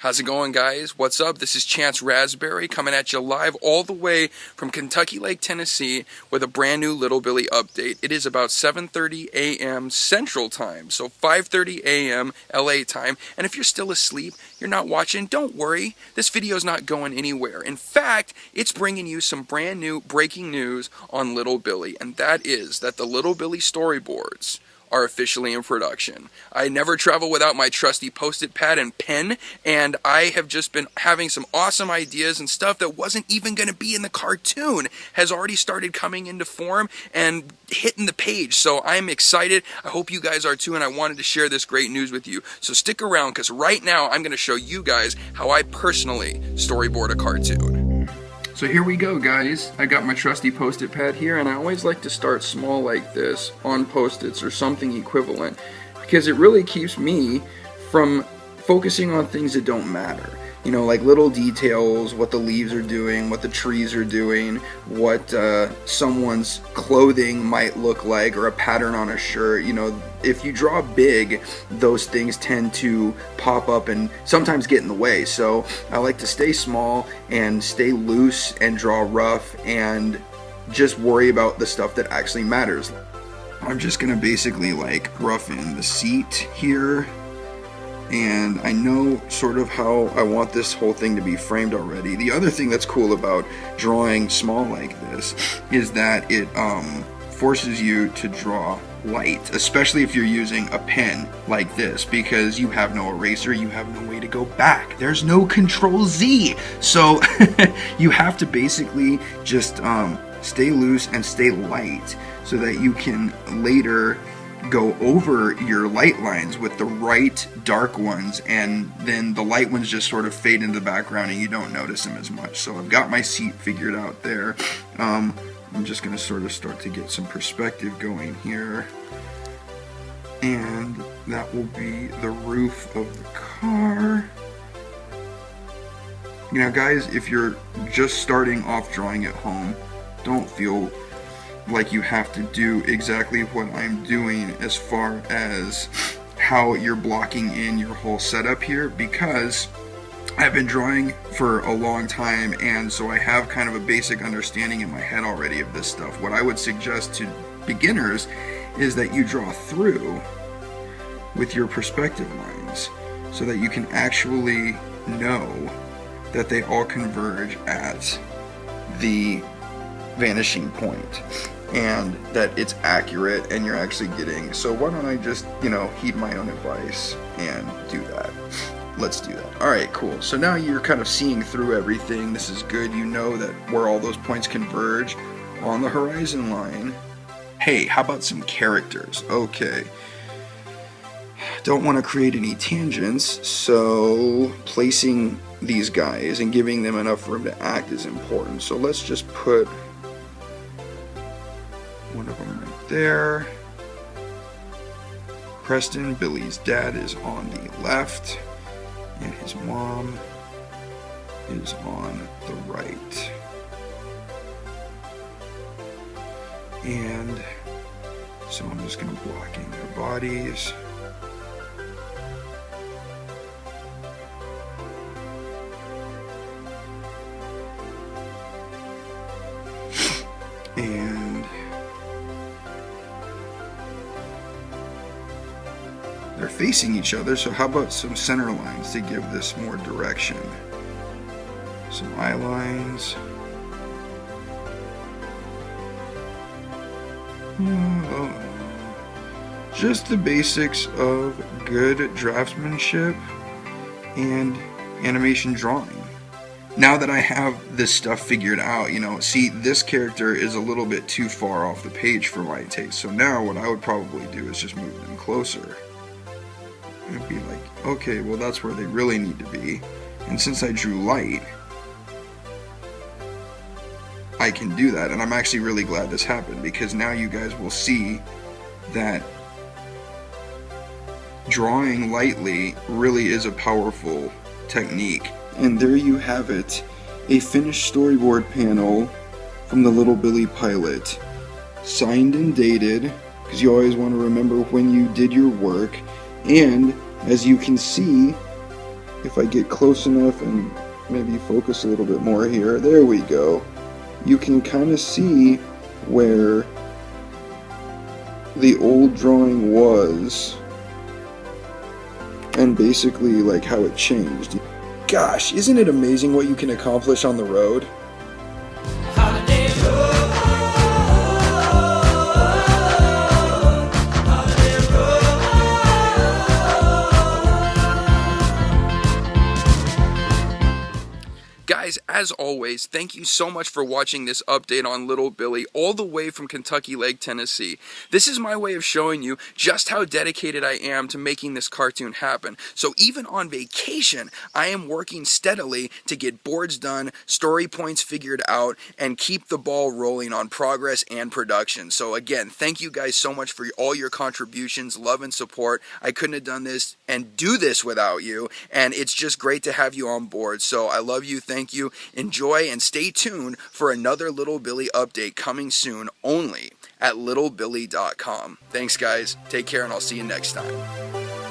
How's it going, guys? What's up? This is Chance Raspberry coming at you live all the way from Kentucky Lake, Tennessee with a brand new Little Billy update. It is about 7:30 a.m. Central Time, so 5:30 a.m. LA time. And if you're still asleep, you're not watching, don't worry. This video is not going anywhere. In fact, it's bringing you some brand new breaking news on Little Billy, and that is that the Little Billy storyboards are officially in production. I never travel without my trusty post-it pad and pen, and I have just been having some awesome ideas, and stuff that wasn't even going to be in the cartoon has already started coming into form and hitting the page. So I'm excited. I hope you guys are too, and I wanted to share this great news with you. So stick around, because right now I'm going to show you guys how I personally storyboard a cartoon. So here we go, guys. I got my trusty post-it pad here, and I always like to start small like this on post-its or something equivalent, because it really keeps me from focusing on things that don't matter. You know, like little details, what the leaves are doing, what the trees are doing, what someone's clothing might look like, or a pattern on a shirt. You know, if you draw big, those things tend to pop up and sometimes get in the way. So I like to stay small and stay loose and draw rough and just worry about the stuff that actually matters. I'm just gonna basically like rough in the seat here. And I know sort of how I want this whole thing to be framed already. The other thing that's cool about drawing small like this is that it forces you to draw light, especially if you're using a pen like this, because you have no eraser, you have no way to go back. There's no Control Z. So you have to basically just stay loose and stay light so that you can later go over your light lines with the right dark ones, and then the light ones just sort of fade into the background and you don't notice them as much. So I've got my seat figured out there. I'm just going to sort of start to get some perspective going here, and that will be the roof of the car. You know, guys, if you're just starting off drawing at home, don't feel like you have to do exactly what I'm doing as far as how you're blocking in your whole setup here, because I've been drawing for a long time, and so I have kind of a basic understanding in my head already of this stuff. What I would suggest to beginners is that you draw through with your perspective lines so that you can actually know that they all converge at the vanishing point, and that it's accurate and you're actually getting. So why don't I just, you know, heed my own advice and do that. Let's do that. Alright, cool. So now you're kind of seeing through everything. This is good. You know that where all those points converge on the horizon line. Hey, how about some characters? Okay. Don't want to create any tangents, so placing these guys and giving them enough room to act is important. So let's just put one of them right there. Preston, Billy's dad, is on the left, and his mom is on the right. And so I'm just going to block in their bodies. And they're facing each other, so how about some center lines to give this more direction? Some eye lines. Just the basics of good draftsmanship and animation drawing. Now that I have this stuff figured out, you know, see, this character is a little bit too far off the page for my taste. So now what I would probably do is just move them closer and be like, okay, well, that's where they really need to be. And since I drew light, I can do that. And I'm actually really glad this happened, because now you guys will see that drawing lightly really is a powerful technique. And there you have it, a finished storyboard panel from the Little Billy pilot, signed and dated, because you always want to remember when you did your work. And as you can see, if I get close enough and maybe focus a little bit more here, there we go. You can kind of see where the old drawing was and basically like how it changed. Gosh, isn't it amazing what you can accomplish on the road? Guys, as always, thank you so much for watching this update on Little Billy all the way from Kentucky Lake, Tennessee. This is my way of showing you just how dedicated I am to making this cartoon happen. So even on vacation, I am working steadily to get boards done, story points figured out, and keep the ball rolling on progress and production. So again, thank you guys so much for all your contributions, love and support. I couldn't have done this and do this without you, and it's just great to have you on board. So I love you, thank you, enjoy, and stay tuned for another Little Billy update coming soon only at littlebilly.com. Thanks guys, take care, and I'll see you next time.